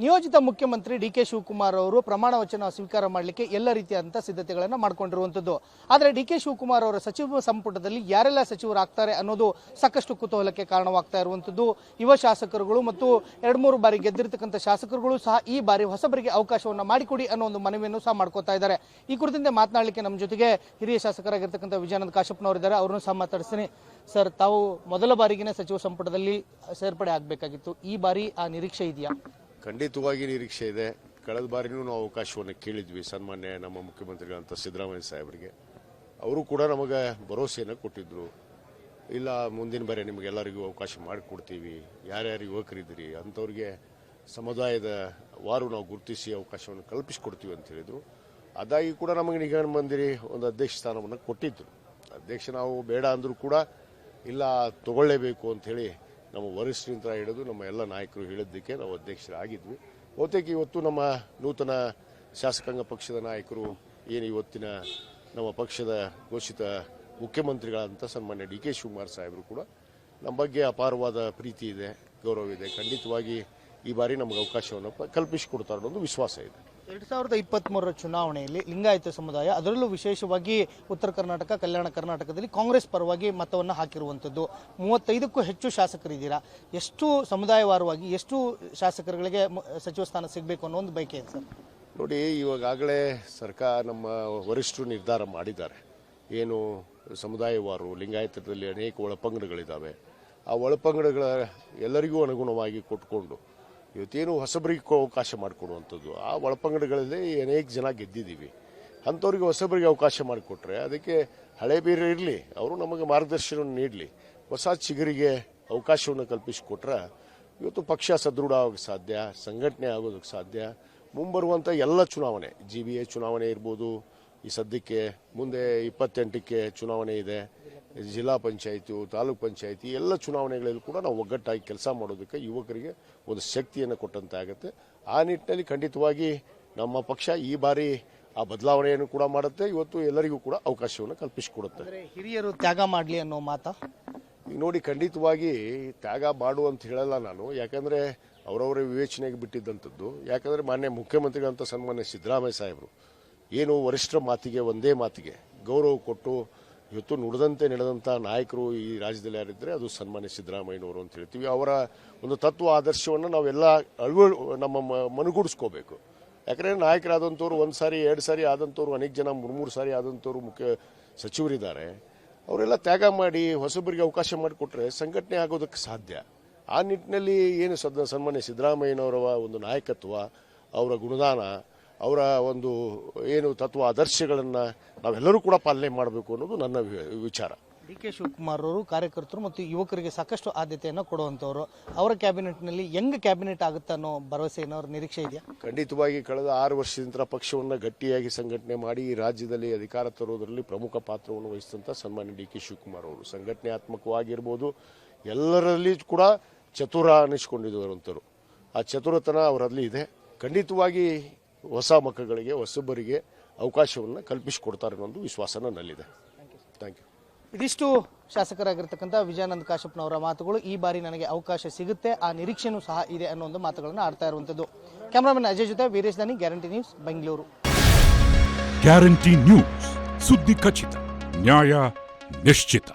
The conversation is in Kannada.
ನಿಯೋಜಿತ ಮುಖ್ಯಮಂತ್ರಿ ಡಿ ಕೆ ಶಿವಕುಮಾರ್ ಅವರು ಪ್ರಮಾಣ ವಚನ ಸ್ವೀಕಾರ ಮಾಡಲಿಕ್ಕೆ ಎಲ್ಲ ರೀತಿಯಾದಂತಹ ಸಿದ್ಧತೆಗಳನ್ನು ಮಾಡಿಕೊಂಡಿರುವಂತದ್ದು. ಆದರೆ ಡಿ ಕೆ ಶಿವಕುಮಾರ್ ಅವರ ಸಚಿವ ಸಂಪುಟದಲ್ಲಿ ಯಾರೆಲ್ಲ ಸಚಿವರಾಗ್ತಾರೆ ಅನ್ನೋದು ಸಾಕಷ್ಟು ಕುತೂಹಲಕ್ಕೆ ಕಾರಣವಾಗ್ತಾ ಇರುವಂತದ್ದು. ಯುವ ಶಾಸಕರುಗಳು ಮತ್ತು 2-3 ಬಾರಿ ಗೆದ್ದಿರತಕ್ಕಂಥ ಶಾಸಕರುಗಳು ಸಹ ಈ ಬಾರಿ ಹೊಸಬರಿಗೆ ಅವಕಾಶವನ್ನು ಮಾಡಿಕೊಡಿ ಅನ್ನೋ ಒಂದು ಮನವಿಯನ್ನು ಸಹ ಮಾಡ್ಕೋತಾ ಇದ್ದಾರೆ. ಈ ಕುರಿತಂತೆ ಮಾತನಾಡಲಿಕ್ಕೆ ನಮ್ಮ ಜೊತೆಗೆ ಹಿರಿಯ ಶಾಸಕರಾಗಿರ್ತಕ್ಕಂಥ ವಿಜಯಾನಂದ ಕಾಶಪ್ಪನವರಿದ್ದಾರೆ. ಅವ್ರನ್ನು ಸಹ ಮಾತಾಡಿಸ್ತೀನಿ. ಸರ್, ತಾವು ಮೊದಲ ಬಾರಿಗಿನ ಸಚಿವ ಸಂಪುಟದಲ್ಲಿ ಸೇರ್ಪಡೆ ಆಗಬೇಕಾಗಿತ್ತು. ಈ ಬಾರಿ ಆ ನಿರೀಕ್ಷೆ ಇದೆಯಾ? ಖಂಡಿತವಾಗಿ ನಿರೀಕ್ಷೆ ಇದೆ. ಕಳೆದ ಬಾರಿನೂ ನಾವು ಅವಕಾಶವನ್ನು ಕೇಳಿದ್ವಿ ಸನ್ಮಾನ್ಯ ನಮ್ಮ ಮುಖ್ಯಮಂತ್ರಿಗಳಂತ ಸಿದ್ದರಾಮಯ್ಯ ಸಾಹೇಬರಿಗೆ. ಅವರು ಕೂಡ ನಮಗೆ ಭರವಸೆಯನ್ನು ಕೊಟ್ಟಿದ್ರು. ಇಲ್ಲ, ಮುಂದಿನ ಬಾರಿ ನಿಮಗೆಲ್ಲರಿಗೂ ಅವಕಾಶ ಮಾಡಿಕೊಡ್ತೀವಿ, ಯಾರ್ಯಾರು ಯುವಕರಿದ್ದೀರಿ ಅಂಥವ್ರಿಗೆ ಸಮುದಾಯದ ವಾರು ನಾವು ಗುರುತಿಸಿ ಅವಕಾಶವನ್ನು ಕಲ್ಪಿಸಿಕೊಡ್ತೀವಿ ಅಂತ ಹೇಳಿದರು. ಅದಾಗಿ ಕೂಡ ನಮಗೆ ನಿಗಮ ಮಂದಿರಿ ಒಂದು ಅಧ್ಯಕ್ಷ ಸ್ಥಾನವನ್ನು ಕೊಟ್ಟಿದ್ದರು. ಅಧ್ಯಕ್ಷ ನಾವು ಬೇಡ ಅಂದರೂ ಕೂಡ ಇಲ್ಲ ತಗೊಳ್ಳೇಬೇಕು ಅಂಥೇಳಿ ನಮ್ಮ ವರಿಷ್ಠರಿಂದ ಹಿಡಿದು ನಮ್ಮ ಎಲ್ಲ ನಾಯಕರು ಹೇಳಿದ್ದಕ್ಕೆ ನಾವು ಅಧ್ಯಕ್ಷರಾಗಿದ್ವಿ. ಬಹುತೇಕ ಇವತ್ತು ನಮ್ಮ ನೂತನ ಶಾಸಕಾಂಗ ಪಕ್ಷದ ನಾಯಕರು ಏನು ಇವತ್ತಿನ ನಮ್ಮ ಪಕ್ಷದ ಘೋಷಿತ ಮುಖ್ಯಮಂತ್ರಿಗಳಂತ ಸನ್ಮಾನ್ಯ ಡಿ ಕೆ ಶಿವಕುಮಾರ್ ಸಾಹೇಬರು ಕೂಡ ನಮ್ಮ ಬಗ್ಗೆ ಅಪಾರವಾದ ಪ್ರೀತಿ ಇದೆ, ಗೌರವ ಇದೆ. ಖಂಡಿತವಾಗಿ ಈ ಬಾರಿ ನಮಗೆ ಅವಕಾಶವನ್ನು ಕಲ್ಪಿಸಿಕೊಡ್ತಾರೆ ಅನ್ನೋದು ವಿಶ್ವಾಸ ಇದೆ. 2023 ಚುನಾವಣೆಯಲ್ಲಿ ಲಿಂಗಾಯತ ಸಮುದಾಯ, ಅದರಲ್ಲೂ ವಿಶೇಷವಾಗಿ ಉತ್ತರ ಕರ್ನಾಟಕ, ಕಲ್ಯಾಣ ಕರ್ನಾಟಕದಲ್ಲಿ ಕಾಂಗ್ರೆಸ್ ಪರವಾಗಿ ಮತವನ್ನು ಹಾಕಿರುವಂಥದ್ದು. 35ಕ್ಕೂ ಹೆಚ್ಚು ಶಾಸಕರಿದ್ದೀರಾ. ಎಷ್ಟು ಸಮುದಾಯವಾರವಾಗಿ ಎಷ್ಟು ಶಾಸಕರುಗಳಿಗೆ ಸಚಿವ ಸ್ಥಾನ ಸಿಗಬೇಕು ಅನ್ನೋ ಒಂದು ಬಯಕೆ ಇದೆ ಸರ್? ನೋಡಿ, ಇವಾಗಲೇ ಸರ್ಕಾರ ನಮ್ಮ ವರಿಷ್ಠರು ನಿರ್ಧಾರ ಮಾಡಿದ್ದಾರೆ. ಏನು ಸಮುದಾಯವಾರು ಲಿಂಗಾಯತದಲ್ಲಿ ಅನೇಕ ಒಳಪಂಗಡಗಳಿದ್ದಾವೆ. ಆ ಒಳಪಂಗಡಗಳ ಎಲ್ಲರಿಗೂ ಅನುಗುಣವಾಗಿ ಕೊಟ್ಕೊಂಡು ಇವತ್ತೇನು ಹೊಸಬರಿಗೆ ಅವಕಾಶ ಮಾಡಿಕೊಡುವಂಥದ್ದು. ಆ ಒಳಪಂಗಡಗಳಲ್ಲಿ ಅನೇಕ ಜನ ಗೆದ್ದಿದ್ದೀವಿ. ಅಂಥವ್ರಿಗೆ ಹೊಸಬರಿಗೆ ಅವಕಾಶ ಮಾಡಿಕೊಟ್ರೆ ಅದಕ್ಕೆ ಹಳೆ ಬೇರೆ ಇರಲಿ, ಅವರು ನಮಗೆ ಮಾರ್ಗದರ್ಶನವನ್ನು ನೀಡಲಿ. ಹೊಸ ಚಿಗುರಿಗೆ ಅವಕಾಶವನ್ನು ಕಲ್ಪಿಸಿಕೊಟ್ರೆ ಇವತ್ತು ಪಕ್ಷ ಸದೃಢ ಆಗೋಕ್ಕೆ ಸಾಧ್ಯ, ಸಂಘಟನೆ ಆಗೋದಕ್ಕೆ ಸಾಧ್ಯ. ಮುಂಬರುವಂಥ ಎಲ್ಲ ಚುನಾವಣೆ, GBA ಚುನಾವಣೆ ಇರ್ಬೋದು, ಈ ಸದ್ಯಕ್ಕೆ ಮುಂದೆ 28ಕ್ಕೆ ಚುನಾವಣೆ ಇದೆ, ಜಿಲ್ಲಾ ಪಂಚಾಯಿತಿ, ತಾಲೂಕ್ ಪಂಚಾಯಿತಿ ಎಲ್ಲ ಚುನಾವಣೆಗಳಲ್ಲಿ ಕೂಡ ನಾವು ಒಗ್ಗಟ್ಟಾಗಿ ಕೆಲಸ ಮಾಡೋದಕ್ಕೆ ಯುವಕರಿಗೆ ಒಂದು ಶಕ್ತಿಯನ್ನು ಕೊಟ್ಟಂತೆ ಆಗುತ್ತೆ. ಆ ನಿಟ್ಟಿನಲ್ಲಿ ಖಂಡಿತವಾಗಿ ನಮ್ಮ ಪಕ್ಷ ಈ ಬಾರಿ ಆ ಬದಲಾವಣೆಯನ್ನು ಕೂಡ ಮಾಡುತ್ತೆ. ಇವತ್ತು ಎಲ್ಲರಿಗೂ ಕೂಡ ಅವಕಾಶವನ್ನು ಕಲ್ಪಿಸಿಕೊಡುತ್ತೆ. ಹಿರಿಯರು ತ್ಯಾಗ ಮಾಡಲಿ ಅನ್ನೋ ಮಾತಾ ಈಗ ನೋಡಿ, ಖಂಡಿತವಾಗಿ ತ್ಯಾಗ ಮಾಡು ಅಂತ ಹೇಳಲ್ಲ ನಾನು. ಯಾಕಂದರೆ ಅವರವರ ವಿವೇಚನೆಗೆ ಬಿಟ್ಟಿದ್ದಂಥದ್ದು. ಯಾಕಂದರೆ ಮಾನ್ಯ ಮುಖ್ಯಮಂತ್ರಿಗಳಂತ ಸನ್ಮಾನ್ಯ ಸಿದ್ದರಾಮಯ್ಯ ಸಾಹೇಬರು ಏನು ವರಿಷ್ಠರ ಮಾತಿಗೆ, ಒಂದೇ ಮಾತಿಗೆ ಗೌರವ ಕೊಟ್ಟು ಇವತ್ತು ನುಡಿದಂತೆ ನಡೆದಂಥ ನಾಯಕರು ಈ ರಾಜ್ಯದಲ್ಲಿ ಯಾರಿದ್ದರೆ ಅದು ಸನ್ಮಾನ್ಯ ಸಿದ್ದರಾಮಯ್ಯನವರು ಅಂತ ಹೇಳ್ತೀವಿ. ಅವರ ಒಂದು ತತ್ವ ಆದರ್ಶವನ್ನು ನಾವೆಲ್ಲ ನಮ್ಮ ಮನಗೂಡಿಸ್ಕೋಬೇಕು. ಯಾಕಂದರೆ ನಾಯಕರಾದಂಥವ್ರು 1 ಸಾರಿ 2 ಸಾರಿ ಆದಂಥವ್ರು, ಅನೇಕ ಜನ 3 ಸಾರಿ ಆದಂಥವ್ರು ಮುಖ್ಯ ಸಚಿವರಿದ್ದಾರೆ. ಅವರೆಲ್ಲ ತ್ಯಾಗ ಮಾಡಿ ಹೊಸಬರಿಗೆ ಅವಕಾಶ ಮಾಡಿಕೊಟ್ರೆ ಸಂಘಟನೆ ಆಗೋದಕ್ಕೆ ಸಾಧ್ಯ. ಆ ನಿಟ್ಟಿನಲ್ಲಿ ಏನು ಸನ್ಮಾನ್ಯ ಸಿದ್ದರಾಮಯ್ಯನವರ ಒಂದು ನಾಯಕತ್ವ, ಅವರ ಗುಣದಾನ, ಅವರ ಒಂದು ಏನು ತತ್ವ ಆದರ್ಶಗಳನ್ನು ನಾವೆಲ್ಲರೂ ಕೂಡ ಪಾಲನೆ ಮಾಡಬೇಕು ಅನ್ನೋದು ನನ್ನ ವಿಚಾರ. ಡಿ ಕೆ ಶಿವಕುಮಾರ್ ಅವರು ಕಾರ್ಯಕರ್ತರು ಮತ್ತು ಯುವಕರಿಗೆ ಸಾಕಷ್ಟು ಆದ್ಯತೆಯನ್ನು ಕೊಡುವಂಥವ್ರು. ಅವರ ಕ್ಯಾಬಿನೆಟ್ನಲ್ಲಿ ಹೆಂಗ್ ಕ್ಯಾಬಿನೆಟ್ ಆಗುತ್ತೆ ಅನ್ನೋ ಭರವಸೆ ಏನಾದ್ರು ನಿರೀಕ್ಷೆ ಇದೆಯಾ? ಖಂಡಿತವಾಗಿ ಕಳೆದ 6 ವರ್ಷದಿಂದ ಪಕ್ಷವನ್ನು ಗಟ್ಟಿಯಾಗಿ ಸಂಘಟನೆ ಮಾಡಿ ರಾಜ್ಯದಲ್ಲಿ ಅಧಿಕಾರ ತರುವುದರಲ್ಲಿ ಪ್ರಮುಖ ಪಾತ್ರವನ್ನು ವಹಿಸಿದಂಥ ಸನ್ಮಾನ್ಯ ಡಿ ಕೆ ಶಿವಕುಮಾರ್ ಅವರು ಸಂಘಟನಾತ್ಮಕವಾಗಿರ್ಬೋದು, ಎಲ್ಲರಲ್ಲಿ ಕೂಡ ಚತುರ ಅನ್ನಿಸ್ಕೊಂಡಿರುವಂಥವ್ರು. ಆ ಚತುರತನ ಅವರಲ್ಲಿ ಇದೆ. ಖಂಡಿತವಾಗಿ ಹೊಸ ಮಕ್ಕಳಿಗೆ, ಹೊಸಬರಿಗೆ ಅವಕಾಶವನ್ನು ಕಲ್ಪಿಸಿಕೊಡ್ತಾರೆ ಅನ್ನೋ ವಿಶ್ವಾಸ ನನ್ನಲ್ಲಿದೆ. Thank you. ಇದಿಷ್ಟು ಶಾಸಕರಾಗಿರ್ತಕ್ಕಂಥ ವಿಜಯಾನಂದ ಕಾಶಪ್ಪನವರ ಮಾತುಗಳು. ಈ ಬಾರಿ ನನಗೆ ಅವಕಾಶ ಸಿಗುತ್ತೆ, ಆ ನಿರೀಕ್ಷೆನೂ ಸಹ ಇದೆ ಅನ್ನೋ ಒಂದು ಮಾತುಗಳನ್ನು ಆಡ್ತಾ ಇರುವಂಥದ್ದು. ಕ್ಯಾಮರಾಮನ್ ಅಜಯ್ ಜೊತೆ ವೀರೇಶ್ ದಾನಿ, guarantee news, Bengaluru. Guarantee news, ಸುದ್ದಿ ಖಚಿತ, ನ್ಯಾಯ ನಿಶ್ಚಿತ.